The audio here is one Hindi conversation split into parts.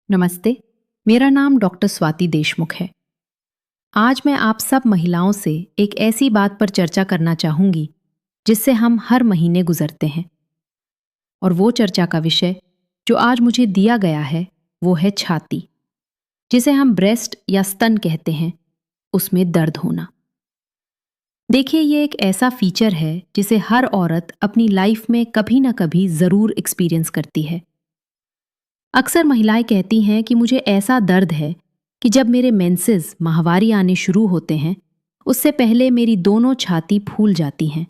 नमस्ते, मेरा नाम डॉक्टर स्वाति देशमुख है। आज मैं आप सब महिलाओं से एक ऐसी बात पर चर्चा करना चाहूंगी जिससे हम हर महीने गुजरते हैं। और वो चर्चा का विषय जो आज मुझे दिया गया है वो है छाती, जिसे हम ब्रेस्ट या स्तन कहते हैं, उसमें दर्द होना। देखिए, ये एक ऐसा फीचर है जिसे हर औरत अपनी लाइफ में कभी ना कभी जरूर एक्सपीरियंस करती है। अक्सर महिलाएं कहती हैं कि मुझे ऐसा दर्द है कि जब मेरे मेंसेस माहवारी आने शुरू होते हैं, उससे पहले मेरी दोनों छाती फूल जाती हैं,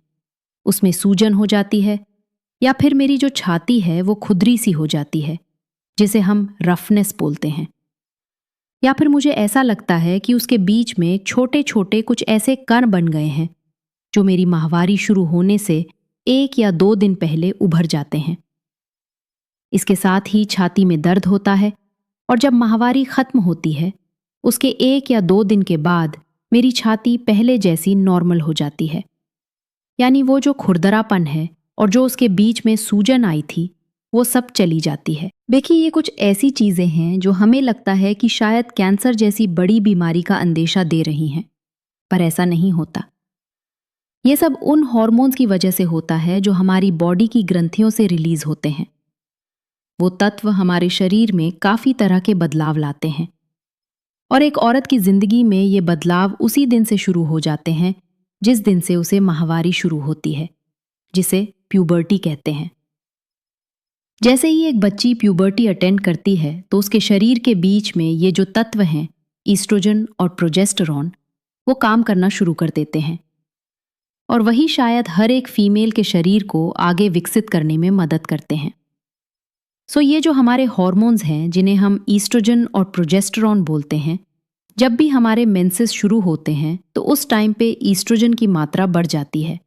उसमें सूजन हो जाती है, या फिर मेरी जो छाती है वो खुदरी सी हो जाती है, जिसे हम रफनेस बोलते हैं। या फिर मुझे ऐसा लगता है कि उसके बीच में छोटे छोटे कुछ ऐसे कण बन गए हैं जो मेरी माहवारी शुरू होने से 1 या 2 दिन पहले उभर जाते हैं। इसके साथ ही छाती में दर्द होता है, और जब माहवारी खत्म होती है उसके 1 या 2 दिन के बाद मेरी छाती पहले जैसी नॉर्मल हो जाती है। यानी वो जो खुरदरापन है और जो उसके बीच में सूजन आई थी वो सब चली जाती है। देखिए, ये कुछ ऐसी चीजें हैं जो हमें लगता है कि शायद कैंसर जैसी बड़ी बीमारी का अंदेशा दे रही हैं, पर ऐसा नहीं होता। ये सब उन हॉर्मोन्स की वजह से होता है जो हमारी बॉडी की ग्रंथियों से रिलीज होते हैं। वो तत्व हमारे शरीर में काफी तरह के बदलाव लाते हैं, और एक औरत की जिंदगी में ये बदलाव उसी दिन से शुरू हो जाते हैं जिस दिन से उसे माहवारी शुरू होती है, जिसे प्यूबर्टी कहते हैं। जैसे ही एक बच्ची प्यूबर्टी अटेंड करती है तो उसके शरीर के बीच में ये जो तत्व हैं, ईस्ट्रोजन और प्रोजेस्टेरॉन, वो काम करना शुरू कर देते हैं, और वही शायद हर एक फीमेल के शरीर को आगे विकसित करने में मदद करते हैं। सो ये जो हमारे हॉर्मोन्स हैं जिन्हें हम ईस्ट्रोजन और प्रोजेस्टेरॉन बोलते हैं, जब भी हमारे मेंसेस शुरू होते हैं तो उस टाइम पे ईस्ट्रोजन की मात्रा बढ़ जाती है।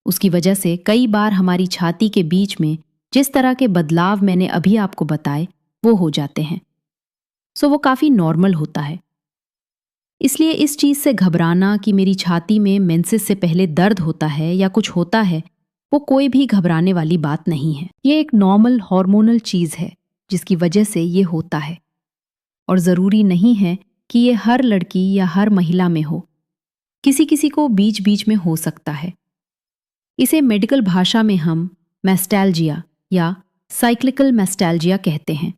उसकी वजह से कई बार हमारी छाती के बीच में जिस तरह के बदलाव मैंने अभी आपको बताए वो हो जाते हैं। सो वो काफ़ी नॉर्मल होता है। इसलिए इस चीज़ से घबराना कि मेरी छाती में मेंसेस से पहले दर्द होता है या कुछ होता है, वो कोई भी घबराने वाली बात नहीं है। ये एक नॉर्मल हार्मोनल चीज़ है जिसकी वजह से ये होता है, और ज़रूरी नहीं है कि ये हर लड़की या हर महिला में हो। किसी किसी को बीच बीच में हो सकता है। इसे मेडिकल भाषा में हम मैस्टैल्जिया या साइक्लिकल मैस्टैल्जिया कहते हैं।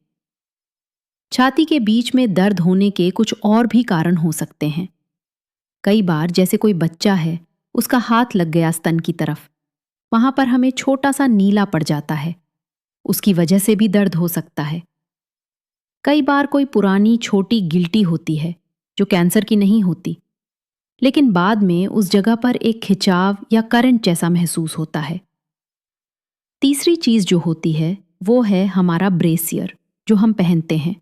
छाती के बीच में दर्द होने के कुछ और भी कारण हो सकते हैं। कई बार जैसे कोई बच्चा है, उसका हाथ लग गया स्तन की तरफ, वहां पर हमें छोटा सा नीला पड़ जाता है, उसकी वजह से भी दर्द हो सकता है। कई बार कोई पुरानी छोटी गिल्टी होती है जो कैंसर की नहीं होती, लेकिन बाद में उस जगह पर एक खिंचाव या करंट जैसा महसूस होता है। तीसरी चीज जो होती है वो है हमारा ब्रेसियर जो हम पहनते हैं,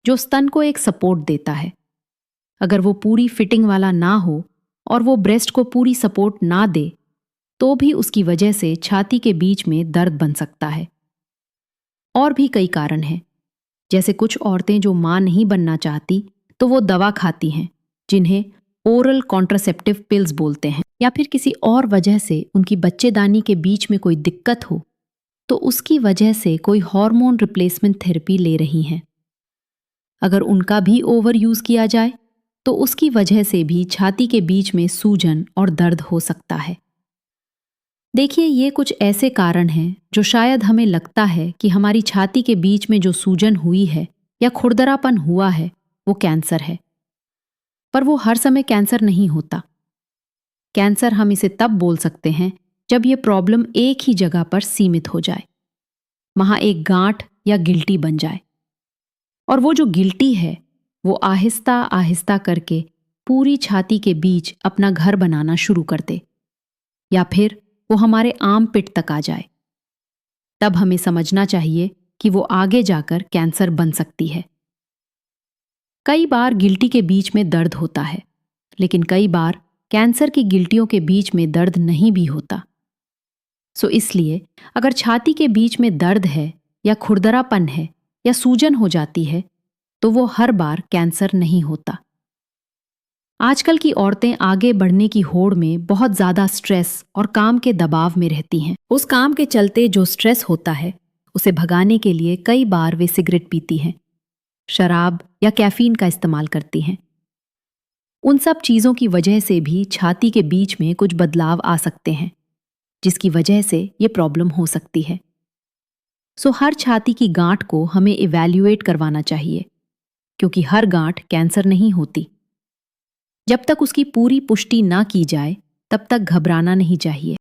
जो स्तन को एक सपोर्ट देता है। अगर वो पूरी फिटिंग वाला ना हो और वो ब्रेस्ट को पूरी सपोर्ट ना दे तो भी उसकी वजह से छाती के बीच में दर्द बन सकता है। और भी कई कारण हैं, जैसे कुछ औरतें जो मां नहीं बनना चाहती तो वो दवा खाती हैं जिन्हें ओरल कॉन्ट्रासेप्टिव पिल्स बोलते हैं, या फिर किसी और वजह से उनकी बच्चेदानी के बीच में कोई दिक्कत हो तो उसकी वजह से कोई हार्मोन रिप्लेसमेंट थेरेपी ले रही हैं। अगर उनका भी ओवर यूज किया जाए तो उसकी वजह से भी छाती के बीच में सूजन और दर्द हो सकता है। देखिए, ये कुछ ऐसे कारण हैं जो शायद हमें लगता है कि हमारी छाती के बीच में जो सूजन हुई है या खुरदरापन हुआ है वो कैंसर है, पर वो हर समय कैंसर नहीं होता। कैंसर हम इसे तब बोल सकते हैं जब ये प्रॉब्लम एक ही जगह पर सीमित हो जाए, वहां एक गांठ या गिल्टी बन जाए, और वो जो गिल्टी है वो आहिस्ता आहिस्ता करके पूरी छाती के बीच अपना घर बनाना शुरू कर दे, या फिर वो हमारे आर्म पिट तक आ जाए। तब हमें समझना चाहिए कि वो आगे जाकर कैंसर बन सकती है। कई बार गिल्टी के बीच में दर्द होता है, लेकिन कई बार कैंसर की गिल्टियों के बीच में दर्द नहीं भी होता। सो इसलिए अगर छाती के बीच में दर्द है या खुरदरापन है या सूजन हो जाती है तो वो हर बार कैंसर नहीं होता। आजकल की औरतें आगे बढ़ने की होड़ में बहुत ज्यादा स्ट्रेस और काम के दबाव में रहती हैं। उस काम के चलते जो स्ट्रेस होता है उसे भगाने के लिए कई बार वे सिगरेट पीती हैं, शराब या कैफीन का इस्तेमाल करती हैं। उन सब चीज़ों की वजह से भी छाती के बीच में कुछ बदलाव आ सकते हैं, जिसकी वजह से ये प्रॉब्लम हो सकती है। सो हर छाती की गांठ को हमें इवैल्यूएट करवाना चाहिए, क्योंकि हर गांठ कैंसर नहीं होती। जब तक उसकी पूरी पुष्टि ना की जाए, तब तक घबराना नहीं चाहिए।